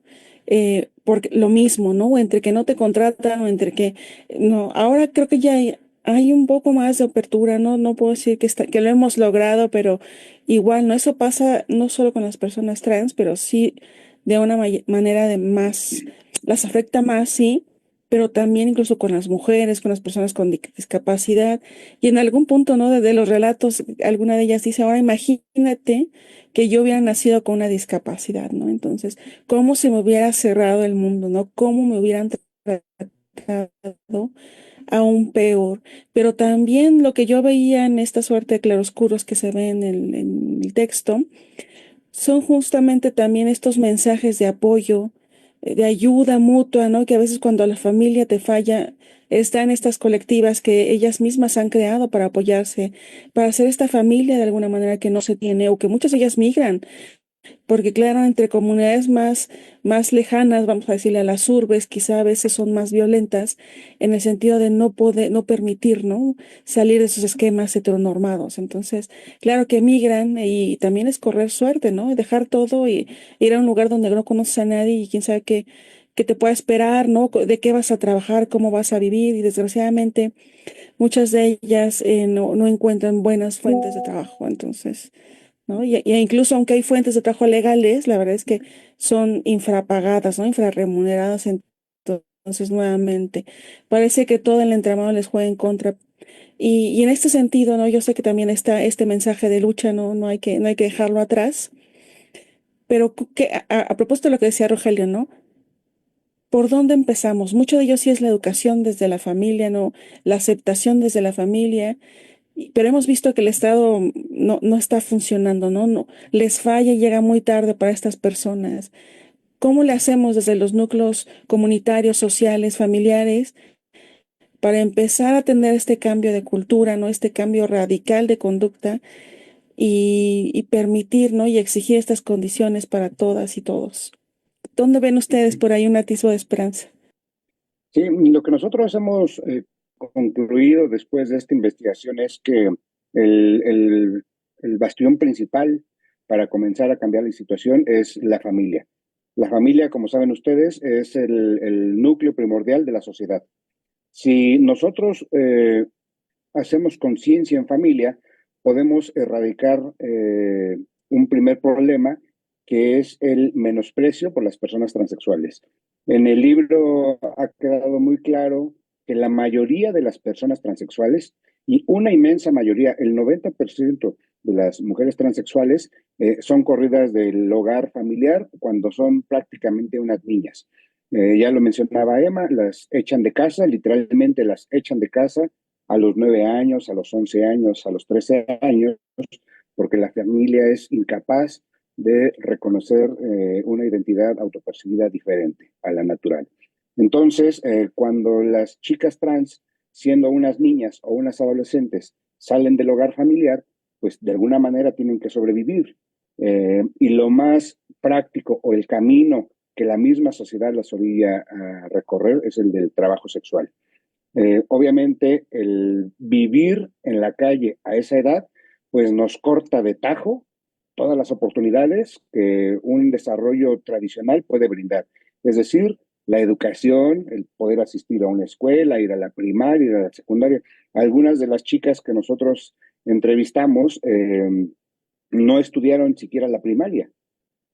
porque lo mismo, ¿no? O entre que no te contratan o entre que, no, ahora creo que ya hay un poco más de apertura, ¿no? No puedo decir que lo hemos logrado, pero igual, ¿no? Eso pasa no solo con las personas trans, pero sí de una manera de más, las afecta más, sí, pero también incluso con las mujeres, con las personas con discapacidad. Y en algún punto, ¿no? De los relatos, alguna de ellas dice, ahora imagínate que yo hubiera nacido con una discapacidad, ¿no? Entonces, ¿cómo se me hubiera cerrado el mundo, ¿no? ¿Cómo me hubieran tratado aún peor? Pero también lo que yo veía en esta suerte de claroscuros que se ve en el texto, son justamente también estos mensajes de apoyo, de ayuda mutua, ¿no? Que a veces cuando la familia te falla, están estas colectivas que ellas mismas han creado para apoyarse, para hacer esta familia de alguna manera que no se tiene o que muchas de ellas migran porque claro, entre comunidades más lejanas, vamos a decirle a las urbes, quizá a veces son más violentas en el sentido de no poder, no permitir, ¿no? Salir de esos esquemas heteronormados. Entonces, claro que emigran y también es correr suerte, ¿no? Dejar todo y ir a un lugar donde no conoces a nadie y quién sabe que te pueda esperar, ¿no? De qué vas a trabajar, cómo vas a vivir, y desgraciadamente muchas de ellas no encuentran buenas fuentes de trabajo. Entonces, ¿no? Y incluso aunque hay fuentes de trabajo legales, la verdad es que son infrapagadas, ¿no? Infrarremuneradas. Entonces, nuevamente, parece que todo el entramado les juega en contra. Y en este sentido, ¿no? Yo sé que también está este mensaje de lucha, ¿no? No hay que dejarlo atrás. Pero a propósito de lo que decía Rogelio, ¿no? ¿Por dónde empezamos? Mucho de ello sí es la educación desde la familia, ¿no? La aceptación desde la familia. Pero hemos visto que el Estado no está funcionando, ¿no? No, les falla y llega muy tarde para estas personas. ¿Cómo le hacemos desde los núcleos comunitarios, sociales, familiares, para empezar a tener este cambio de cultura, ¿no? Este cambio radical de conducta y permitir, ¿no? Y exigir estas condiciones para todas y todos? ¿Dónde ven ustedes por ahí un atisbo de esperanza? Sí, lo que nosotros hemos concluido después de esta investigación es que el, el, el bastión principal para comenzar a cambiar la situación es la familia. La familia, como saben ustedes, es el núcleo primordial de la sociedad. Si nosotros hacemos conciencia en familia, podemos erradicar un primer problema, que es el menosprecio por las personas transexuales. En el libro ha quedado muy claro que la mayoría de las personas transexuales, y una inmensa mayoría, el 90% de las mujeres transexuales, son corridas del hogar familiar cuando son prácticamente unas niñas. Ya lo mencionaba Emma, las echan de casa, literalmente las echan de casa a los 9 años, a los 11 años, a los 13 años, porque la familia es incapaz de reconocer una identidad autopercibida diferente a la natural. Entonces, cuando las chicas trans, siendo unas niñas o unas adolescentes, salen del hogar familiar, pues de alguna manera tienen que sobrevivir. Y lo más práctico o el camino que la misma sociedad las orilla a recorrer es el del trabajo sexual. Obviamente, el vivir en la calle a esa edad, pues nos corta de tajo todas las oportunidades que un desarrollo tradicional puede brindar. Es decir, la educación, el poder asistir a una escuela, ir a la primaria, ir a la secundaria. Algunas de las chicas que nosotros entrevistamos no estudiaron siquiera la primaria.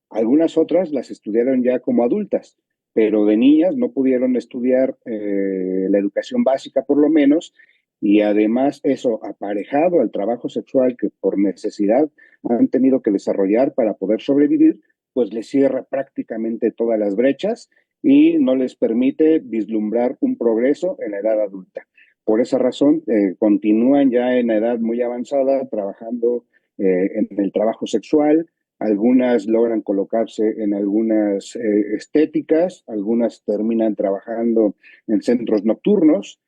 Algunas otras las estudiaron ya como adultas, pero de niñas no pudieron estudiar la educación básica por lo menos, y además eso aparejado al trabajo sexual que por necesidad han tenido que desarrollar para poder sobrevivir, pues les cierra prácticamente todas las brechas y no les permite vislumbrar un progreso en la edad adulta. Por esa razón, continúan ya en la edad muy avanzada trabajando en el trabajo sexual. Algunas logran colocarse en algunas estéticas, algunas terminan trabajando en centros nocturnos,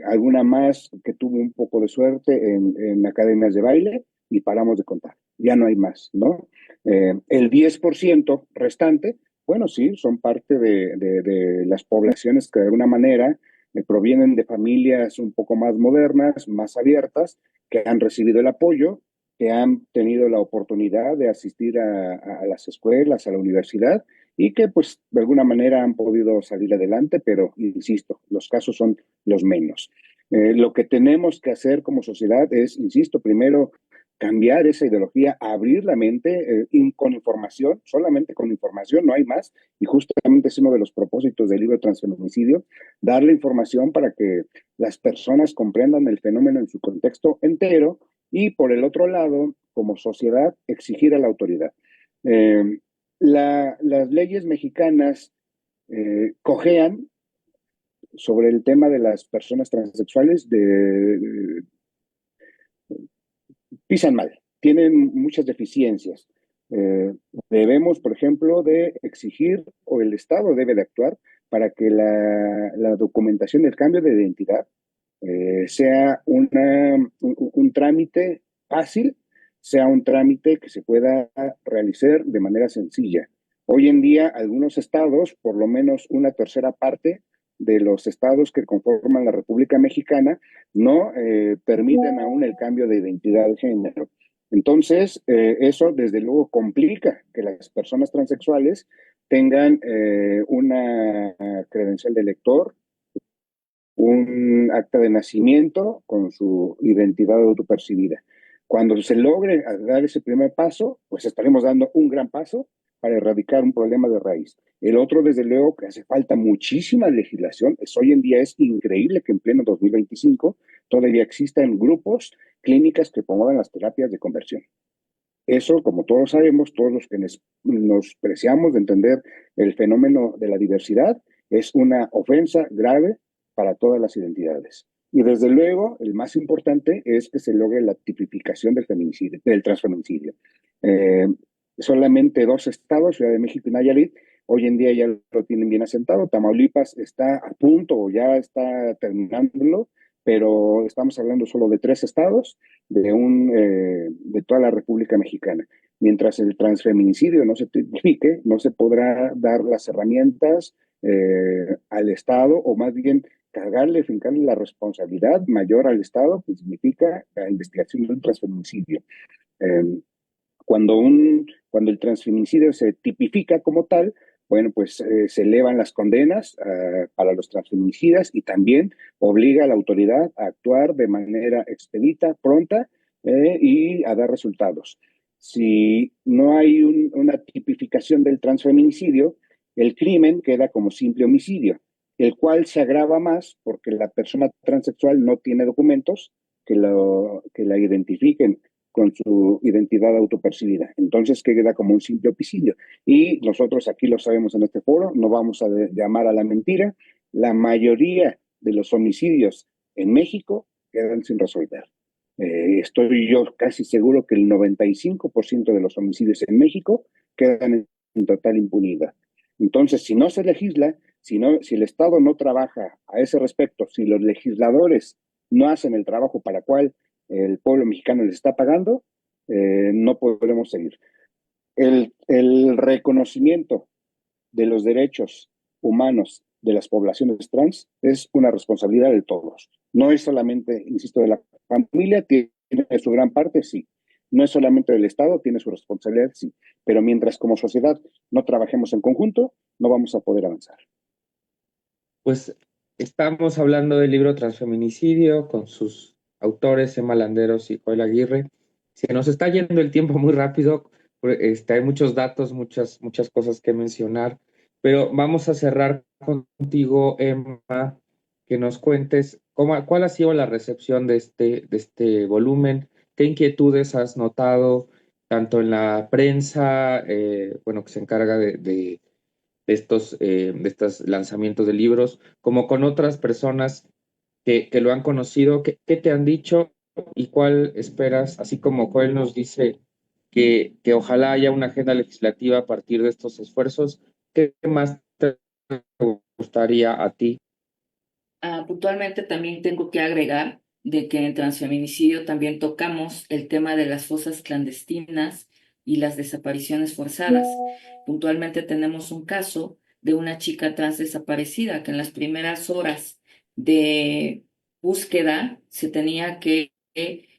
alguna más que tuvo un poco de suerte en academias de baile, y paramos de contar. Ya no hay más, ¿no? El 10% restante, bueno, sí, son parte de las poblaciones que de alguna manera provienen de familias un poco más modernas, más abiertas, que han recibido el apoyo, que han tenido la oportunidad de asistir a las escuelas, a la universidad, y que pues de alguna manera han podido salir adelante, pero insisto, los casos son los menos. Lo que tenemos que hacer como sociedad es, insisto, primero cambiar esa ideología, abrir la mente con información, solamente con información, no hay más, y justamente es uno de los propósitos del libro Transfeminicidio, darle información para que las personas comprendan el fenómeno en su contexto entero, y por el otro lado, como sociedad, exigir a la autoridad. Las leyes mexicanas cojean sobre el tema de las personas transexuales, pisan mal, tienen muchas deficiencias. Eh, Debemos, por ejemplo, de exigir, o el Estado debe de actuar para que la documentación del cambio de identidad sea un trámite fácil, sea un trámite que se pueda realizar de manera sencilla. Hoy en día, algunos estados, por lo menos una tercera parte de los estados que conforman la República Mexicana, no permiten aún el cambio de identidad de género. Entonces, eso desde luego complica que las personas transexuales tengan una credencial de lector, un acta de nacimiento con su identidad autopercibida. Cuando se logre dar ese primer paso, pues estaremos dando un gran paso para erradicar un problema de raíz. El otro, desde luego, que hace falta muchísima legislación. Hoy en día es increíble que en pleno 2025 todavía existan grupos, clínicas que promuevan las terapias de conversión. Eso, como todos sabemos, todos los que nos preciamos de entender el fenómeno de la diversidad, es una ofensa grave para todas las identidades. Y desde luego, el más importante es que se logre la tipificación del feminicidio, del transfeminicidio. Eh, Solamente 2 estados, Ciudad de México y Nayarit, hoy en día ya lo tienen bien asentado. Tamaulipas está a punto o ya está terminándolo, pero estamos hablando solo de 3 estados de toda la República Mexicana. Mientras el transfeminicidio no se tipifique, no se podrá dar las herramientas al Estado, o más bien fincarle la responsabilidad mayor al Estado, que significa la investigación de un transfeminicidio. Eh, cuando el transfeminicidio se tipifica como tal, bueno, pues se elevan las condenas para los transfeminicidas, y también obliga a la autoridad a actuar de manera expedita, pronta, y a dar resultados. Si no hay una tipificación del transfeminicidio, el crimen queda como simple homicidio, el cual se agrava más porque la persona transexual no tiene documentos que la identifiquen con su identidad autopercibida. Entonces queda como un simple homicidio. Y nosotros aquí lo sabemos en este foro, no vamos a llamar a la mentira. La mayoría de los homicidios en México quedan sin resolver. Estoy yo casi seguro que el 95% de los homicidios en México quedan en total impunidad. Entonces, si no se legisla, si el Estado no trabaja a ese respecto, si los legisladores no hacen el trabajo para cual el pueblo mexicano les está pagando, no podremos seguir. El reconocimiento de los derechos humanos de las poblaciones trans es una responsabilidad de todos. No es solamente, insisto, de la familia, tiene su gran parte, sí. No es solamente del Estado, tiene su responsabilidad, sí. Pero mientras como sociedad no trabajemos en conjunto, no vamos a poder avanzar. Pues estamos hablando del libro Transfeminicidio con sus autores Emma Landeros y Joel Aguirre. Se nos está yendo el tiempo muy rápido, hay muchos datos, muchas cosas que mencionar, pero vamos a cerrar contigo, Emma, que nos cuentes cuál ha sido la recepción de este volumen, qué inquietudes has notado, tanto en la prensa, bueno, que se encarga de estos lanzamientos de libros, como con otras personas que lo han conocido. ¿Qué te han dicho y cuál esperas? Así como Joel nos dice que ojalá haya una agenda legislativa a partir de estos esfuerzos, ¿qué más te gustaría a ti? Puntualmente también tengo que agregar de que en transfeminicidio también tocamos el tema de las fosas clandestinas y las desapariciones forzadas. Puntualmente tenemos un caso de una chica trans desaparecida que en las primeras horas de búsqueda se tenía que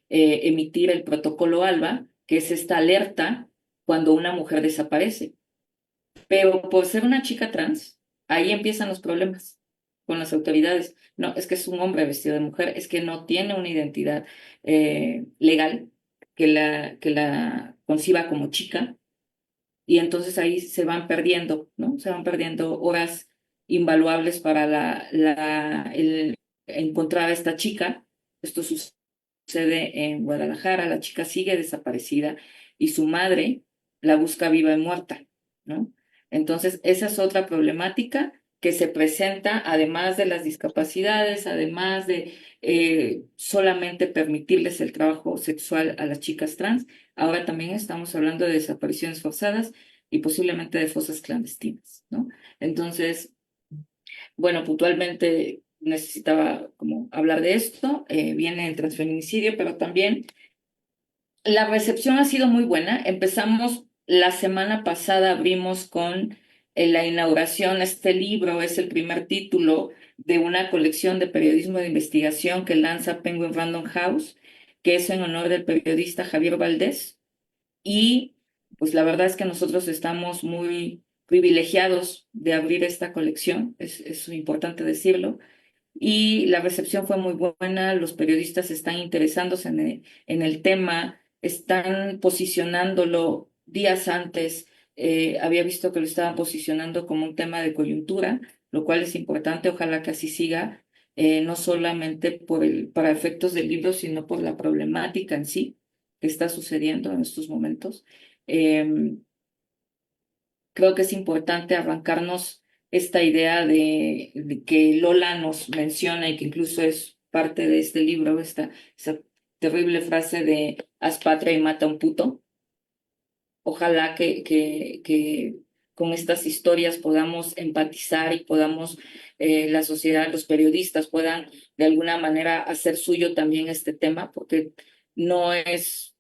emitir el protocolo ALBA, que es esta alerta cuando una mujer desaparece. Pero por ser una chica trans, ahí empiezan los problemas con las autoridades. No, es que es un hombre vestido de mujer, es que no tiene una identidad legal que la conciba como chica, y entonces ahí se van perdiendo, ¿no? Se van perdiendo horas invaluables para el encontrar a esta chica. Esto sucede en Guadalajara, la chica sigue desaparecida y su madre la busca viva y muerta, ¿no? Entonces, esa es otra problemática que se presenta, además de las discapacidades, además de solamente permitirles el trabajo sexual a las chicas trans. Ahora también estamos hablando de desapariciones forzadas y posiblemente de fosas clandestinas, ¿no? Entonces, bueno, puntualmente necesitaba como hablar de esto. Viene el transfeminicidio, pero también la recepción ha sido muy buena. Empezamos la semana pasada, abrimos con la inauguración. Este libro es el primer título de una colección de periodismo de investigación que lanza Penguin Random House, que es en honor del periodista Javier Valdés. Y pues la verdad es que nosotros estamos muy privilegiados de abrir esta colección, es importante decirlo, y la recepción fue muy buena, los periodistas están interesándose en el tema, están posicionándolo días antes, había visto que lo estaban posicionando como un tema de coyuntura, lo cual es importante, ojalá que así siga, no solamente para efectos del libro, sino por la problemática en sí que está sucediendo en estos momentos. Em, Creo que es importante arrancarnos esta idea de que Lola nos menciona y que incluso es parte de este libro, esa terrible frase de haz patria y mata a un puto. Ojalá que con estas historias podamos empatizar y podamos, la sociedad, los periodistas puedan de alguna manera hacer suyo también este tema, porque no es.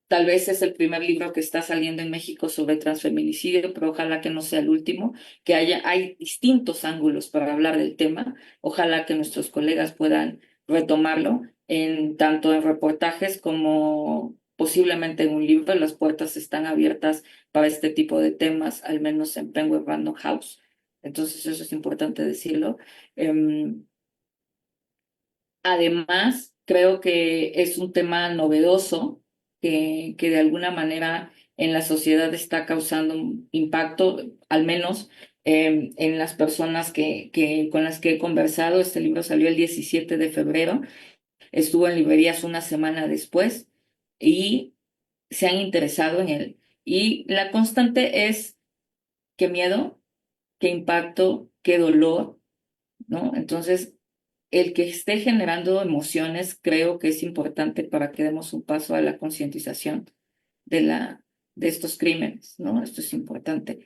Tal vez es el primer libro que está saliendo en México sobre transfeminicidio, pero ojalá que no sea el último, hay distintos ángulos para hablar del tema. Ojalá que nuestros colegas puedan retomarlo tanto en reportajes como posiblemente en un libro. Las puertas están abiertas para este tipo de temas, al menos en Penguin Random House. Entonces, eso es importante decirlo. Em, Además, creo que es un tema novedoso que de alguna manera en la sociedad está causando un impacto, al menos en las personas con las que he conversado. Este libro salió el 17 de febrero, estuvo en librerías una semana después y se han interesado en él. Y la constante es qué miedo, qué impacto, qué dolor, ¿no? Entonces, el que esté generando emociones creo que es importante para que demos un paso a la concientización de estos crímenes, ¿no? Esto es importante.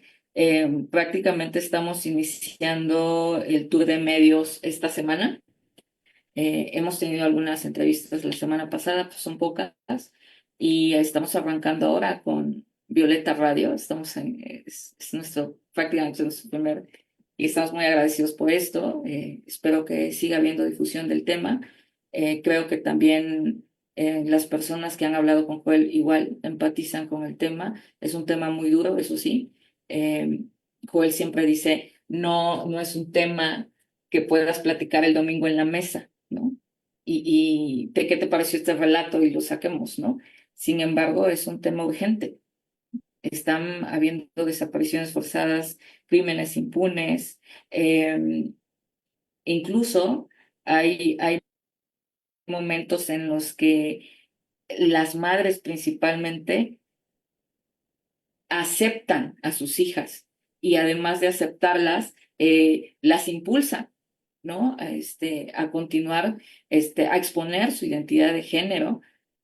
Prácticamente estamos iniciando el tour de medios esta semana. Hemos tenido algunas entrevistas la semana pasada, pues son pocas, y estamos arrancando ahora con Violeta Radio. Es prácticamente nuestro primer, y estamos muy agradecidos por esto. Espero que siga habiendo difusión del tema. Creo que también las personas que han hablado con Joel igual empatizan con el tema. Es un tema muy duro, eso sí. Eh, Joel siempre dice, no, no es un tema que puedas platicar el domingo en la mesa, ¿no? Y ¿de qué te pareció este relato? Y lo saquemos, ¿no? Sin embargo, es un tema urgente. Están habiendo desapariciones forzadas, crímenes impunes, incluso hay momentos en los que las madres principalmente aceptan a sus hijas y además de aceptarlas, las impulsan, ¿no? A continuar, a exponer su identidad de género,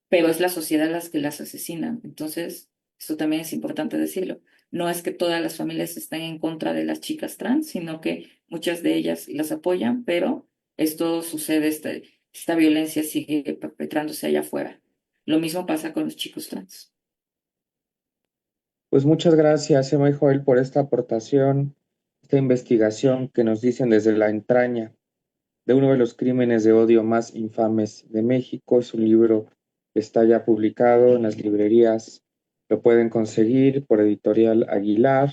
pero es la sociedad las que las asesinan. Entonces, esto también es importante decirlo. No es que todas las familias estén en contra de las chicas trans, sino que muchas de ellas las apoyan, pero esto sucede, esta violencia sigue perpetrándose allá afuera. Lo mismo pasa con los chicos trans. Pues muchas gracias, Emma y Joel, por esta aportación, esta investigación que nos dicen desde la entraña de uno de los crímenes de odio más infames de México. Es un libro que está ya publicado en las librerías, lo pueden conseguir por Editorial Aguilar.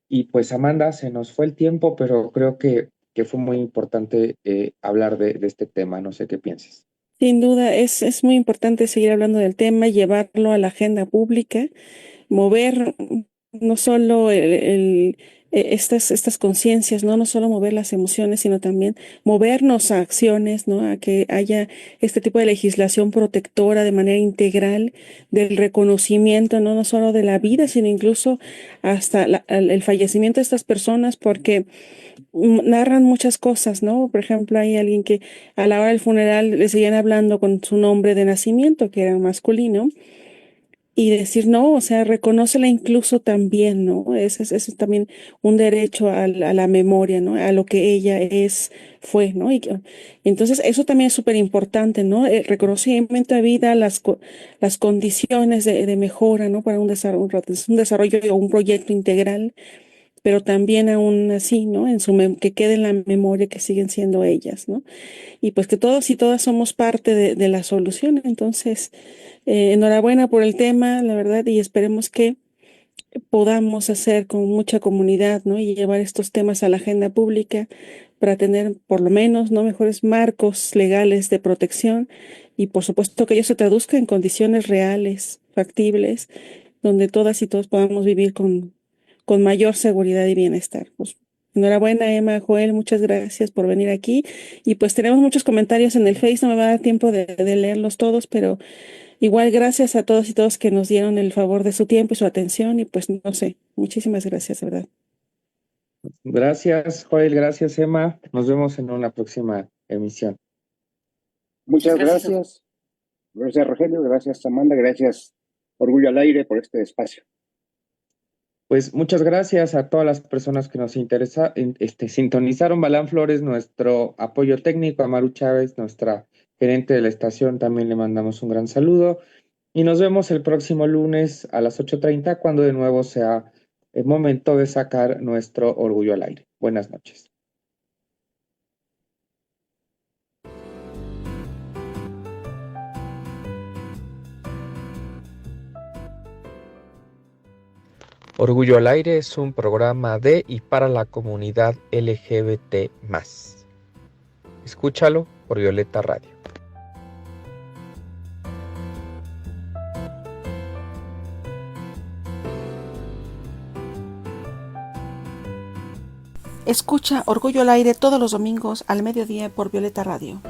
Y pues Amanda, se nos fue el tiempo, pero creo que fue muy importante hablar de este tema, no sé qué pienses. Sin duda, es muy importante seguir hablando del tema, llevarlo a la agenda pública, mover no solo estas conciencias, ¿no? No solo mover las emociones, sino también movernos a acciones, ¿no? A que haya este tipo de legislación protectora de manera integral del reconocimiento, ¿no? No solo de la vida, sino incluso hasta el fallecimiento de estas personas, porque narran muchas cosas, ¿no? Por ejemplo, hay alguien que a la hora del funeral le seguían hablando con su nombre de nacimiento, que era masculino, y decir, no, o sea, reconócela incluso también, ¿no? Ese es también un derecho a la memoria, ¿no? A lo que ella fue, ¿no? Entonces, eso también es súper importante, ¿no? El reconocimiento de vida, las condiciones de mejora, ¿no? Para un desarrollo o un proyecto integral, pero también aún así, ¿no? Que quede en la memoria que siguen siendo ellas, ¿no? Y pues que todos y todas somos parte de la solución. Entonces, enhorabuena por el tema, la verdad, y esperemos que podamos hacer con mucha comunidad, ¿no? Y llevar estos temas a la agenda pública para tener por lo menos, ¿no? Mejores marcos legales de protección y por supuesto que ello se traduzca en condiciones reales, factibles, donde todas y todos podamos vivir con mayor seguridad y bienestar. Pues, enhorabuena, Emma, Joel, muchas gracias por venir aquí. Y pues tenemos muchos comentarios en el Face, no me va a dar tiempo de leerlos todos, pero igual gracias a todos y todos que nos dieron el favor de su tiempo y su atención y pues no sé, muchísimas gracias, ¿verdad? Gracias, Joel, gracias, Emma. Nos vemos en una próxima emisión. Muchas Gracias. gracias. Gracias, Rogelio. Gracias, Amanda. Gracias, Orgullo al Aire, por este espacio. Pues muchas gracias a todas las personas que nos sintonizaron. Balán Flores, nuestro apoyo técnico, a Maru Chávez, nuestra gerente de la estación, también le mandamos un gran saludo. Y nos vemos el próximo lunes a las 8:30, cuando de nuevo sea el momento de sacar nuestro orgullo al aire. Buenas noches. Orgullo al Aire es un programa de y para la comunidad LGBT+. Escúchalo por Violeta Radio. Escucha Orgullo al Aire todos los domingos al mediodía por Violeta Radio.